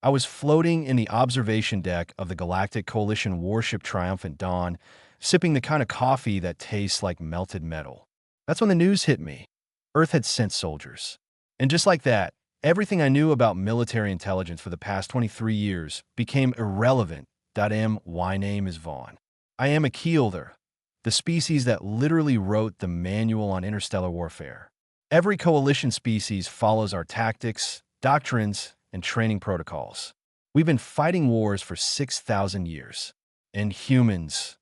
I was floating in the observation deck of the Galactic Coalition warship Triumphant Dawn, sipping the kind of coffee that tastes like melted metal. That's when the news hit me. Earth had sent soldiers. And just like that, everything I knew about military intelligence for the past 23 years became irrelevant. My name is Vaughn. I am a Keelther, the species that literally wrote the manual on interstellar warfare. Every coalition species follows our tactics, doctrines, and training protocols. We've been fighting wars for 6,000 years. And humans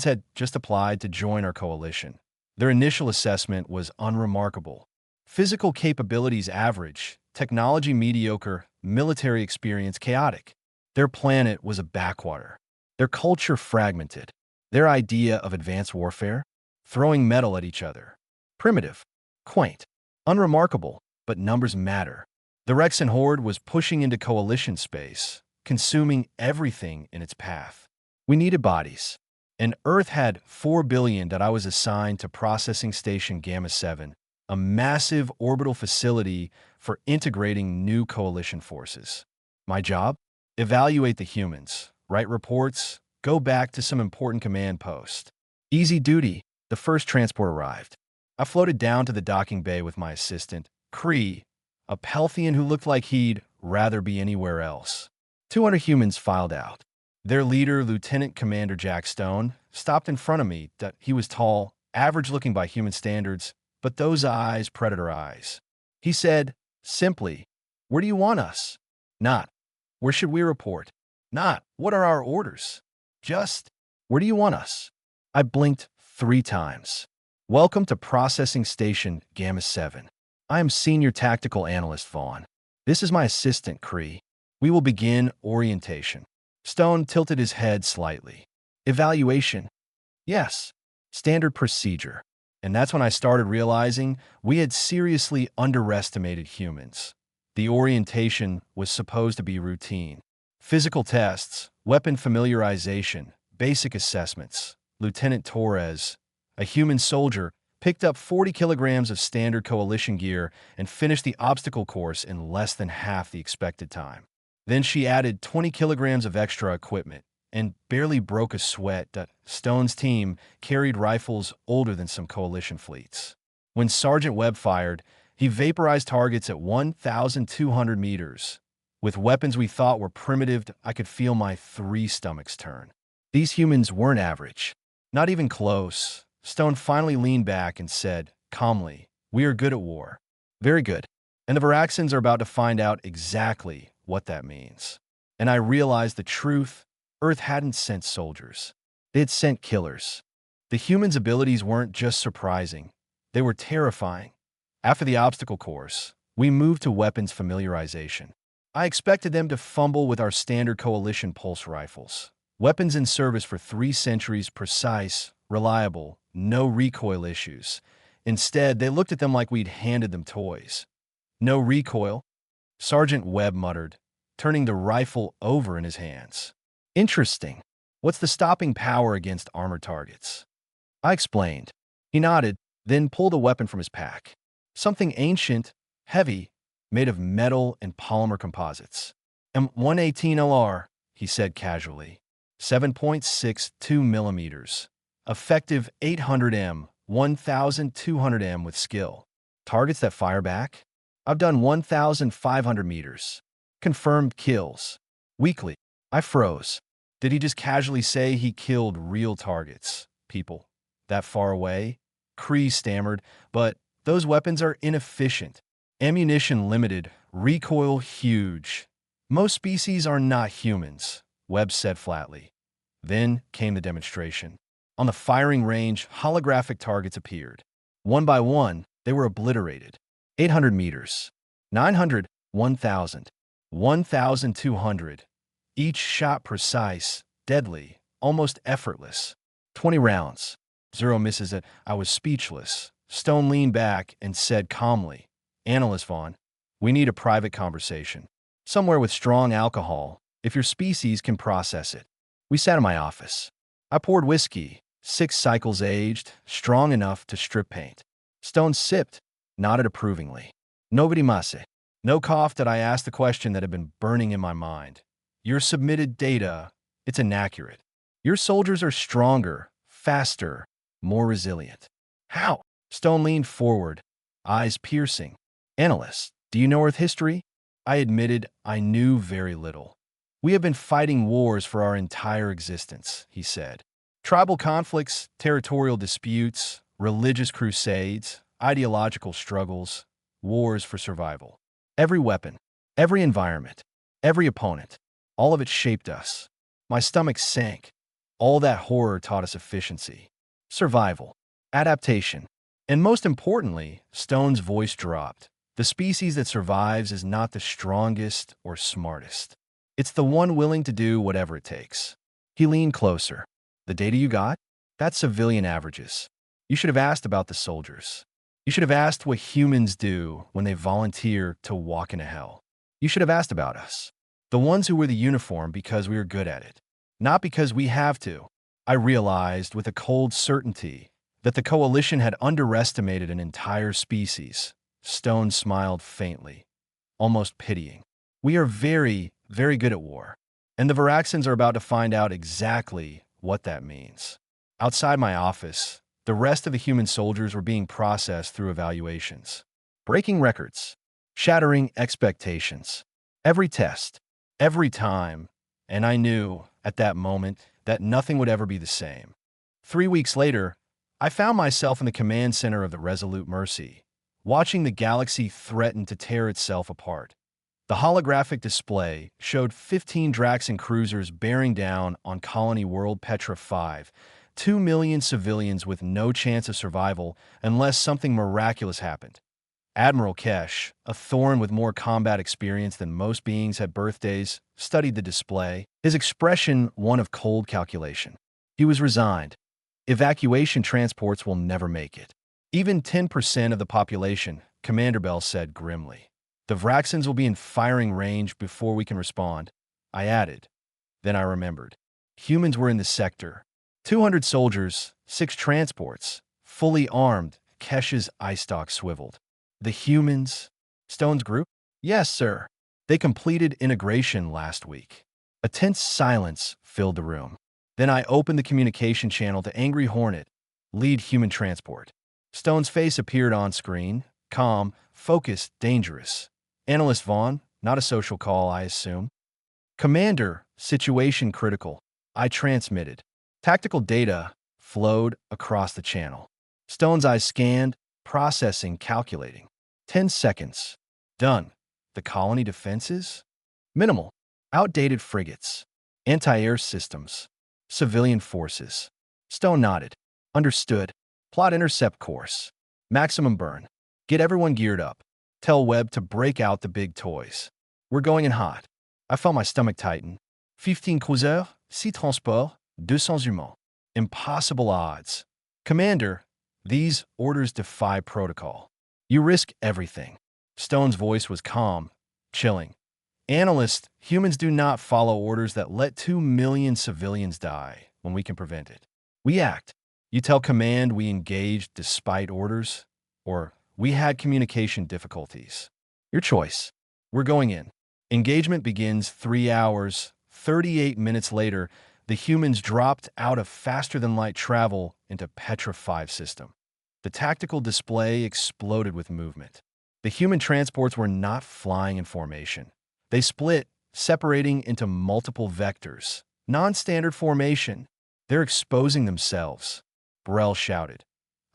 had just applied to join our coalition. Their initial assessment was unremarkable. Physical capabilities average, technology mediocre, military experience chaotic. Their planet was a backwater. Their culture fragmented. Their idea of advanced warfare? Throwing metal at each other. Primitive. Quaint. Unremarkable, but numbers matter. The Rexan Horde was pushing into coalition space, consuming everything in its path. We needed bodies. And Earth had 4 billion that I was assigned to Processing Station Gamma 7, a massive orbital facility for integrating new coalition forces. My job? Evaluate the humans, write reports, go back to some important command post. Easy duty. The first transport arrived. I floated down to the docking bay with my assistant, Kree, a Pelthian who looked like he'd rather be anywhere else. 200 humans filed out. Their leader, Lieutenant Commander Jack Stone, stopped in front of me. He was tall, average-looking by human standards, but those eyes, predator eyes. He said, simply, "Where do you want us?" Not, "Where should we report?" Not, "What are our orders?" Just, "Where do you want us?" I blinked 3 times. "Welcome to Processing Station Gamma 7. I am Senior Tactical Analyst Vaughn. This is my assistant, Kree. We will begin orientation." Stone tilted his head slightly. "Evaluation?" "Yes. Standard procedure." And that's when I started realizing we had seriously underestimated humans. The orientation was supposed to be routine. Physical tests, weapon familiarization, basic assessments. Lieutenant Torres, a human soldier, picked up 40 kilograms of standard coalition gear and finished the obstacle course in less than half the expected time. Then she added 20 kilograms of extra equipment and barely broke a sweat. Stone's team carried rifles older than some coalition fleets. When Sergeant Webb fired, he vaporized targets at 1,200 meters. With weapons we thought were primitive, I could feel my 3 stomachs turn. These humans weren't average. Not even close. Stone finally leaned back and said, calmly, "We are good at war." "Very good. And the Varaxans are about to find out exactly what that means." And I realized the truth. Earth hadn't sent soldiers. They had sent killers. The humans' abilities weren't just surprising. They were terrifying. After the obstacle course, we moved to weapons familiarization. I expected them to fumble with our standard coalition pulse rifles. Weapons in service for 3 centuries, precise, reliable, no recoil issues. Instead, they looked at them like we'd handed them toys. "No recoil?" Sergeant Webb muttered, turning the rifle over in his hands. "Interesting. What's the stopping power against armored targets?" I explained. He nodded, then pulled a weapon from his pack. Something ancient, heavy, made of metal and polymer composites. "M118 LR," he said casually. 7.62 millimeters. Effective 800 m, 1,200 m with skill. Targets that fire back? I've done 1,500 meters. Confirmed kills. Weekly. I froze. Did he just casually say he killed real targets? People that far away? Kree stammered, "But those weapons are inefficient. Ammunition limited, recoil huge. Most species are not humans," Webb said flatly. Then came the demonstration. On the firing range, holographic targets appeared. One by one, they were obliterated. 800 meters. 900, 1,000. 1,200. Each shot precise, deadly, almost effortless. 20 rounds. 0 misses. I was speechless. Stone leaned back and said calmly, "Analyst Vaughn, we need a private conversation. Somewhere with strong alcohol, if your species can process it." We sat in my office. I poured whiskey, 6 cycles aged, strong enough to strip paint. Stone sipped, nodded approvingly. "Nobody mase. No cough did I ask the question that had been burning in my mind. Your submitted data, it's inaccurate. Your soldiers are stronger, faster, more resilient. How? Stone leaned forward, eyes piercing. Analyst, do you know Earth history? I admitted I knew very little. We have been fighting wars for our entire existence, he said. Tribal conflicts, territorial disputes, religious crusades, ideological struggles, wars for survival. Every weapon, every environment, every opponent, all of it shaped us. My stomach sank. All that horror taught us efficiency, survival, adaptation, and most importantly, Stone's voice dropped. The species that survives is not the strongest or smartest. It's the one willing to do whatever it takes. He leaned closer. The data you got? That's civilian averages. You should have asked about the soldiers. You should have asked what humans do when they volunteer to walk into hell. You should have asked about us. The ones who wear the uniform because we are good at it. Not because we have to. I realized with a cold certainty that the coalition had underestimated an entire species. Stone smiled faintly, almost pitying. We are very, very good at war. And the Varaxans are about to find out exactly what that means. Outside my office, the rest of the human soldiers were being processed through evaluations. Breaking records, shattering expectations. Every test, every time, and I knew, at that moment, that nothing would ever be the same. 3 weeks later, I found myself in the command center of the Resolute Mercy, watching the galaxy threaten to tear itself apart. The holographic display showed 15 Draxan cruisers bearing down on Colony World Petra 5, 2 million civilians with no chance of survival unless something miraculous happened. Admiral Kesh, a Thorn with more combat experience than most beings had birthdays, studied the display, his expression one of cold calculation. He was resigned. Evacuation transports will never make it. Even 10% of the population, Commander Bell said grimly. The Vraxans will be in firing range before we can respond. I added. Then I remembered. Humans were in the sector. 200 soldiers, 6 transports, fully armed. Kesh's eye stalk swiveled. The humans? Stone's group? Yes, sir. They completed integration last week. A tense silence filled the room. Then I opened the communication channel to Angry Hornet, lead human transport. Stone's face appeared on screen, calm, focused, dangerous. Analyst Vaughn, not a social call, I assume. Commander, situation critical. I transmitted. Tactical data flowed across the channel. Stone's eyes scanned, processing, calculating. 10 seconds. Done. The colony defenses? Minimal. Outdated frigates. Anti-air systems. Civilian forces. Stone nodded. Understood. Plot intercept course. Maximum burn. Get everyone geared up. Tell Webb to break out the big toys. We're going in hot. I felt my stomach tighten. 15 cruisers, 6 transports, 200 humains. Impossible odds. Commander, these orders defy protocol. You risk everything. Stone's voice was calm, chilling. Analyst, humans do not follow orders that let 2 million civilians die when we can prevent it. We act. You tell command we engaged despite orders, or we had communication difficulties. Your choice. We're going in. Engagement begins 3 hours. 38 minutes later, the humans dropped out of faster-than-light travel into Petra 5 system. The tactical display exploded with movement. The human transports were not flying in formation. They split, separating into multiple vectors. Non-standard formation. They're exposing themselves. Burrell shouted.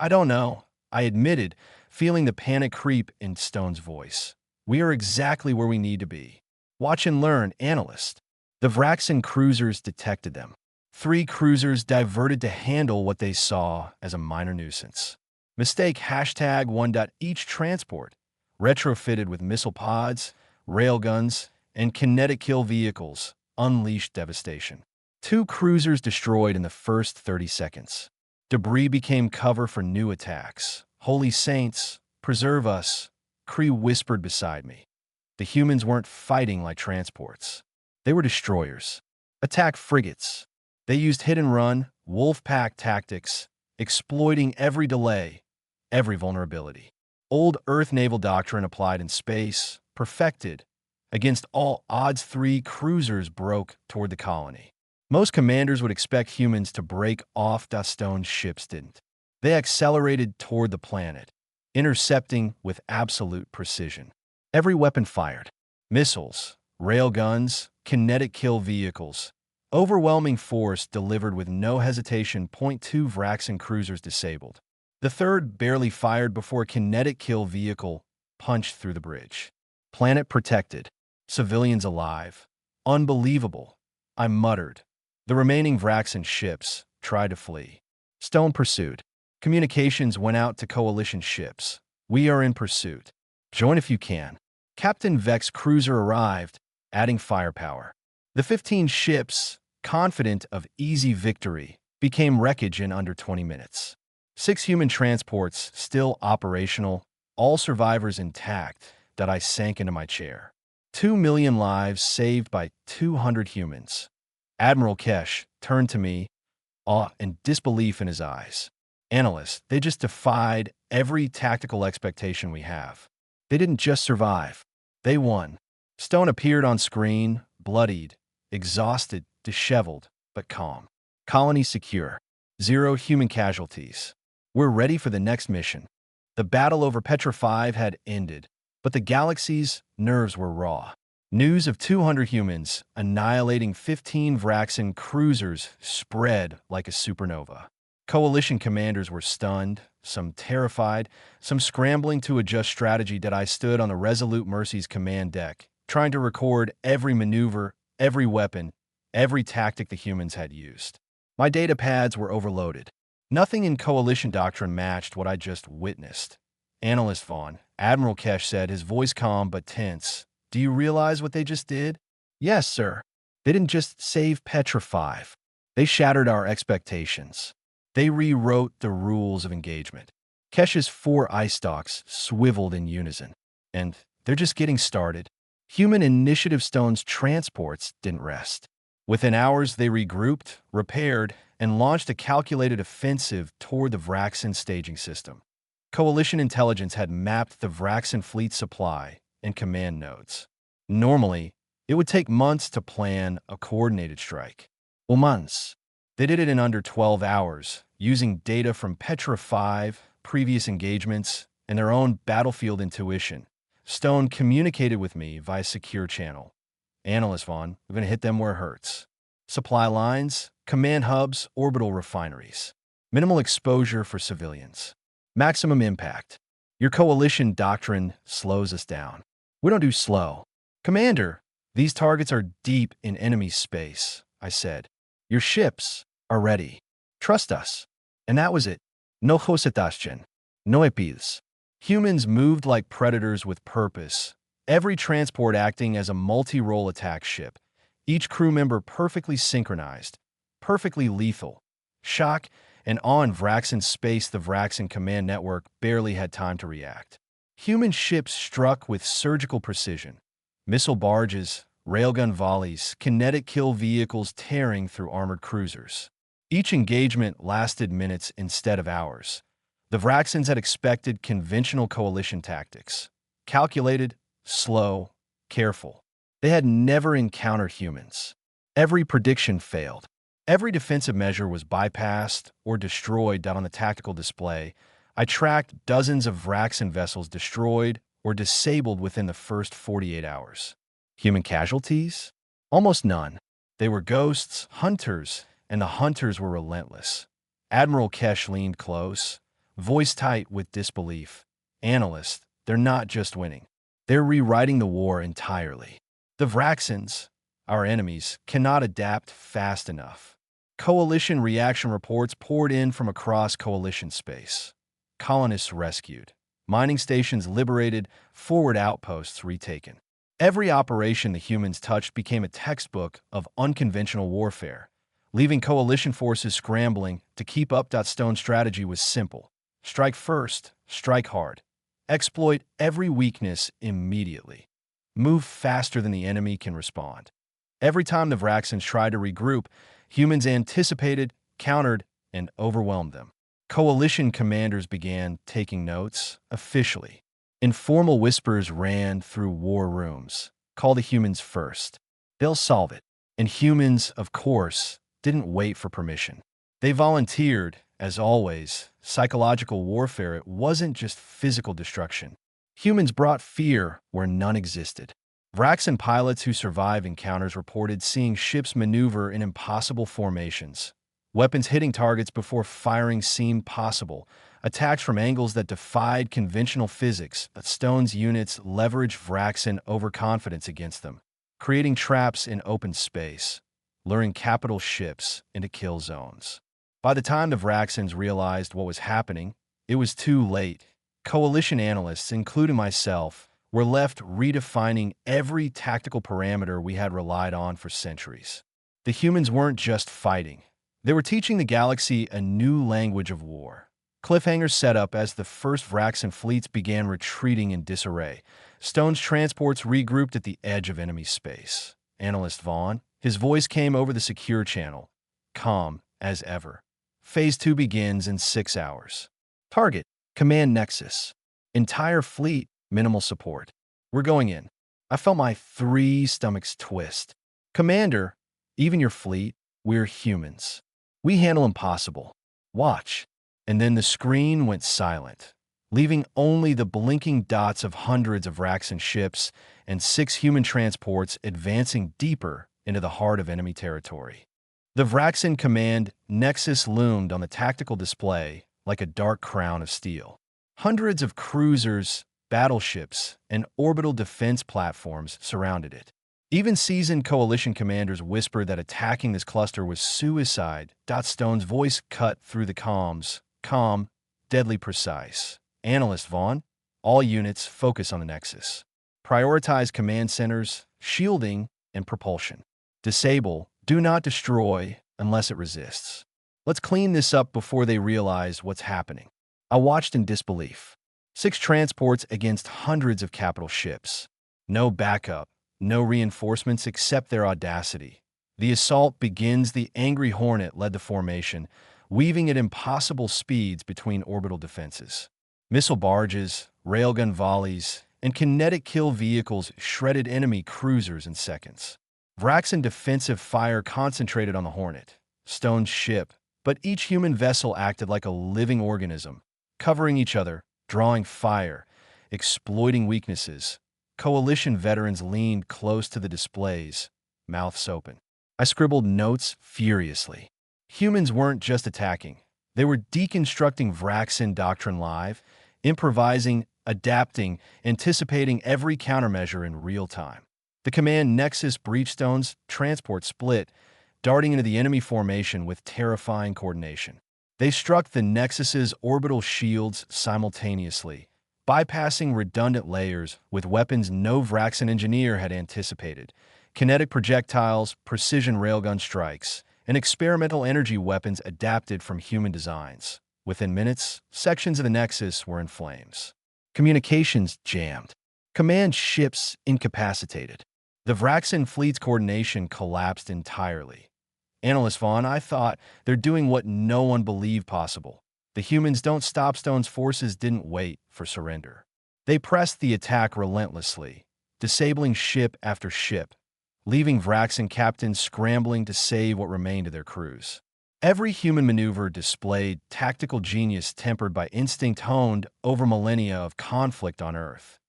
I don't know. I admitted, feeling the panic creep in Stone's voice. We are exactly where we need to be. Watch and learn, analyst. The Vraxan cruisers detected them. 3 cruisers diverted to handle what they saw as a minor nuisance. Mistake #1. Each transport, retrofitted with missile pods, railguns, and kinetic kill vehicles, unleashed devastation. 2 cruisers destroyed in the first 30 seconds. Debris became cover for new attacks. Holy saints, preserve us, Kree whispered beside me. The humans weren't fighting like transports. They were destroyers. Attack frigates. They used hit-and-run, wolf-pack tactics, exploiting every delay, every vulnerability. Old Earth naval doctrine applied in space, perfected. Against all odds, 3 cruisers broke toward the colony. Most commanders would expect humans to break off. Stone's ships didn't. They accelerated toward the planet, intercepting with absolute precision. Every weapon fired. Missiles, railguns, kinetic kill vehicles. Overwhelming force delivered with no hesitation. Point 2 Vraxan cruisers disabled. The third barely fired before a kinetic kill vehicle punched through the bridge. Planet protected. Civilians alive. Unbelievable, I muttered. The remaining Vraxan ships tried to flee. Stone pursued. Communications went out to coalition ships. We are in pursuit. Join if you can. Captain Vex cruiser arrived, adding firepower. The 15 ships, confident of easy victory, became wreckage in under 20 minutes. 6 human transports still operational, all survivors intact. That I sank into my chair. 2 million lives saved by 200 humans. Admiral Kesh turned to me, awe and disbelief in his eyes. Analysts, they just defied every tactical expectation we have. They didn't just survive. They won. Stone appeared on screen, bloodied, exhausted, disheveled, but calm. Colony secure. 0 human casualties. We're ready for the next mission. The battle over Petra 5 had ended, but the galaxy's nerves were raw. News of 200 humans annihilating 15 Vraxan cruisers spread like a supernova. Coalition commanders were stunned, some terrified, some scrambling to adjust strategy. That I stood on the Resolute Mercy's command deck, trying to record every maneuver, every weapon, every tactic the humans had used. My data pads were overloaded. Nothing in Coalition doctrine matched what I just witnessed. Analyst Vaughn, Admiral Kesh said, his voice calm but tense. Do you realize what they just did? Yes, sir. They didn't just save Petra 5. They shattered our expectations. They rewrote the rules of engagement. Kesh's 4 eye stalks swiveled in unison. And they're just getting started. Human Initiative Stone's transports didn't rest. Within hours, they regrouped, repaired, and launched a calculated offensive toward the Vraxan staging system. Coalition intelligence had mapped the Vraxan fleet supply and command nodes. Normally, it would take months to plan a coordinated strike. Well, months. They did it in under 12 hours, using data from Petra 5, previous engagements, and their own battlefield intuition. Stone communicated with me via secure channel. Analyst Vaughn, we're going to hit them where it hurts. Supply lines, command hubs, orbital refineries. Minimal exposure for civilians. Maximum impact. Your coalition doctrine slows us down. We don't do slow. Commander, these targets are deep in enemy space, I said. Your ships are ready. Trust us. And that was it. No hositaschen. No epids. Humans moved like predators with purpose. Every transport acting as a multi-role attack ship. Each crew member perfectly synchronized. Perfectly lethal. Shock and awe in Vraxan space. The Vraxan command network barely had time to react. Human ships struck with surgical precision. Missile barges, railgun volleys, kinetic kill vehicles tearing through armored cruisers. Each engagement lasted minutes instead of hours. The Vraxans had expected conventional coalition tactics. Calculated, slow, careful. They had never encountered humans. Every prediction failed. Every defensive measure was bypassed or destroyed. On the tactical display, I tracked dozens of Vraxan vessels destroyed or disabled within the first 48 hours. Human casualties? Almost none. They were ghosts, hunters, and the hunters were relentless. Admiral Kesh leaned close, voice tight with disbelief. Analyst, they're not just winning. They're rewriting the war entirely. The Vraxans, our enemies, cannot adapt fast enough. Coalition reaction reports poured in from across coalition space. Colonists rescued. Mining stations liberated, forward outposts retaken. Every operation the humans touched became a textbook of unconventional warfare, leaving coalition forces scrambling to keep up. Stone's strategy was simple. Strike first, strike hard. Exploit every weakness immediately. Move faster than the enemy can respond. Every time the Vraxans tried to regroup, humans anticipated, countered, and overwhelmed them. Coalition commanders began taking notes officially. Informal whispers ran through war rooms. Call the humans first. They'll solve it. And humans, of course, didn't wait for permission. They volunteered, as always. Psychological warfare, it wasn't just physical destruction. Humans brought fear where none existed. Vraxan pilots who survived encounters reported seeing ships maneuver in impossible formations. Weapons hitting targets before firing seemed possible. Attacks from angles that defied conventional physics, but Stone's units leveraged Vraxan overconfidence against them, creating traps in open space, luring capital ships into kill zones. By the time the Vraxans realized what was happening, it was too late. Coalition analysts, including myself, were left redefining every tactical parameter we had relied on for centuries. The humans weren't just fighting. They were teaching the galaxy a new language of war. Cliffhangers set up as the first Vraxan fleets began retreating in disarray. Stone's transports regrouped at the edge of enemy space. Analyst Vaughn, his voice came over the secure channel, calm as ever. Phase 2 begins in 6 hours. Target, Command Nexus. Entire fleet, minimal support. We're going in. I felt my 3 stomachs twist. Commander, even your fleet, we're humans. We handle impossible. Watch. And then the screen went silent, leaving only the blinking dots of hundreds of Vraxan ships and 6 human transports advancing deeper into the heart of enemy territory. The Vraxan Command Nexus loomed on the tactical display like a dark crown of steel. Hundreds of cruisers, battleships, and orbital defense platforms surrounded it. Even seasoned coalition commanders whispered that attacking this cluster was suicide. Stone's voice cut through the comms. Calm, deadly precise. Analyst Vaughn, all units focus on the Nexus. Prioritize command centers, shielding, and propulsion. Disable, do not destroy unless it resists. Let's clean this up before they realize what's happening. I watched in disbelief. 6 transports against hundreds of capital ships. No backup, no reinforcements except their audacity. The assault begins. The Angry Hornet led the formation, weaving at impossible speeds between orbital defenses. Missile barges, railgun volleys, and kinetic kill vehicles shredded enemy cruisers in seconds. Vraxan defensive fire concentrated on the Hornet, Stone's ship, but each human vessel acted like a living organism, covering each other, drawing fire, exploiting weaknesses. Coalition veterans leaned close to the displays, mouths open. I scribbled notes furiously. Humans weren't just attacking. They were deconstructing Vraxan doctrine live, improvising, adapting, anticipating every countermeasure in real time. The Command Nexus Breachstone's transport split, darting into the enemy formation with terrifying coordination. They struck the Nexus's orbital shields simultaneously, bypassing redundant layers with weapons no Vraxan engineer had anticipated. Kinetic projectiles, precision railgun strikes, and experimental energy weapons adapted from human designs. Within minutes, sections of the Nexus were in flames. Communications jammed. Command ships incapacitated. The Vraxan fleet's coordination collapsed entirely. Analyst Vaughn, I thought they're doing what no one believed possible. The humans don't stop. Stone's forces didn't wait for surrender. They pressed the attack relentlessly, disabling ship after ship, leaving Vraxan captains scrambling to save what remained of their crews. Every human maneuver displayed tactical genius tempered by instinct honed over millennia of conflict on Earth.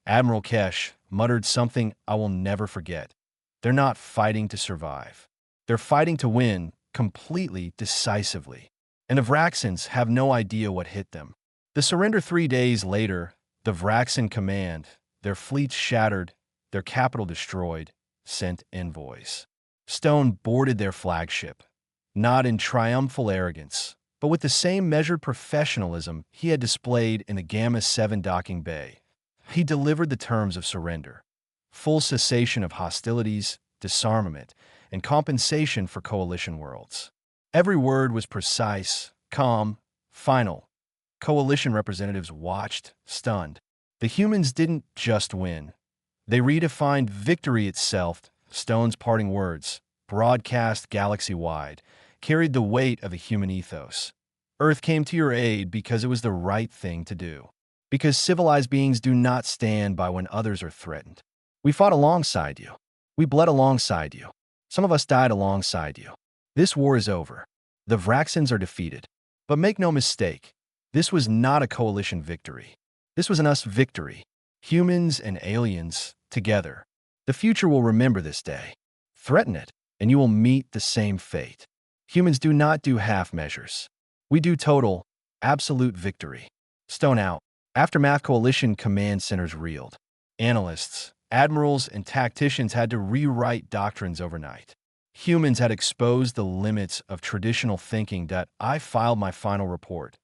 Admiral Kesh muttered something I will never forget. They're not fighting to survive. They're fighting to win, completely, decisively. And the Vraxans have no idea what hit them. The surrender 3 days later, the Vraxan command, their fleets shattered, their capital destroyed, sent envoys. Stone boarded their flagship, not in triumphal arrogance, but with the same measured professionalism he had displayed in the Gamma 7 docking bay. He delivered the terms of surrender: full cessation of hostilities, disarmament, and compensation for coalition worlds. Every word was precise, calm, final. Coalition representatives watched, stunned. The humans didn't just win. They redefined victory itself. Stone's parting words, broadcast galaxy-wide, carried the weight of a human ethos. Earth came to your aid because it was the right thing to do. Because civilized beings do not stand by when others are threatened. We fought alongside you. We bled alongside you. Some of us died alongside you. This war is over. The Vraxans are defeated. But make no mistake, this was not a coalition victory. This was an us victory. Humans and aliens, together. The future will remember this day. Threaten it, and you will meet the same fate. Humans do not do half measures. We do total, absolute victory. Stone out. Aftermath coalition command centers reeled. Analysts, admirals, and tacticians had to rewrite doctrines overnight. Humans had exposed the limits of traditional thinking that I filed my final report.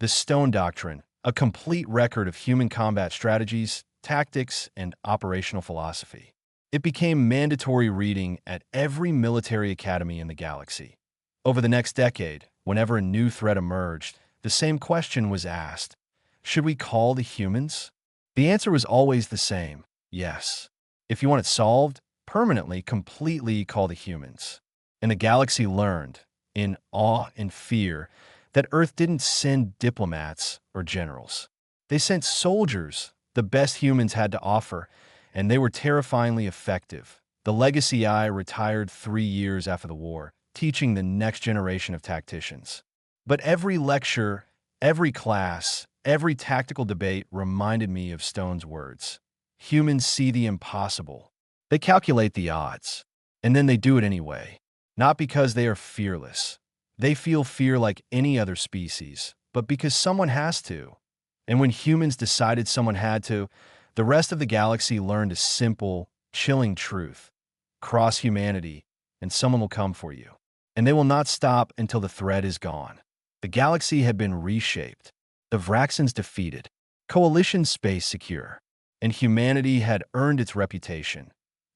The Stone Doctrine, a complete record of human combat strategies, tactics, and operational philosophy. It became mandatory reading at every military academy in the galaxy. Over the next decade, whenever a new threat emerged, the same question was asked. Should we call the humans? The answer was always the same, yes. If you want it solved, permanently, completely call the humans. And the galaxy learned, in awe and fear, that Earth didn't send diplomats or generals. They sent soldiers, the best humans had to offer, and they were terrifyingly effective. The Legacy I retired 3 years after the war, teaching the next generation of tacticians. But every lecture, every class, every tactical debate reminded me of Stone's words. Humans see the impossible. They calculate the odds, and then they do it anyway. Not because they are fearless. They feel fear like any other species, but because someone has to. And when humans decided someone had to, the rest of the galaxy learned a simple, chilling truth. Cross humanity, and someone will come for you. And they will not stop until the threat is gone. The galaxy had been reshaped. The Vraxans defeated. Coalition space secure. And humanity had earned its reputation.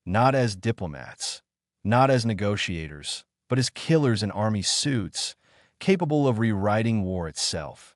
Not as diplomats, not as negotiators, but as killers in army suits, capable of rewriting war itself.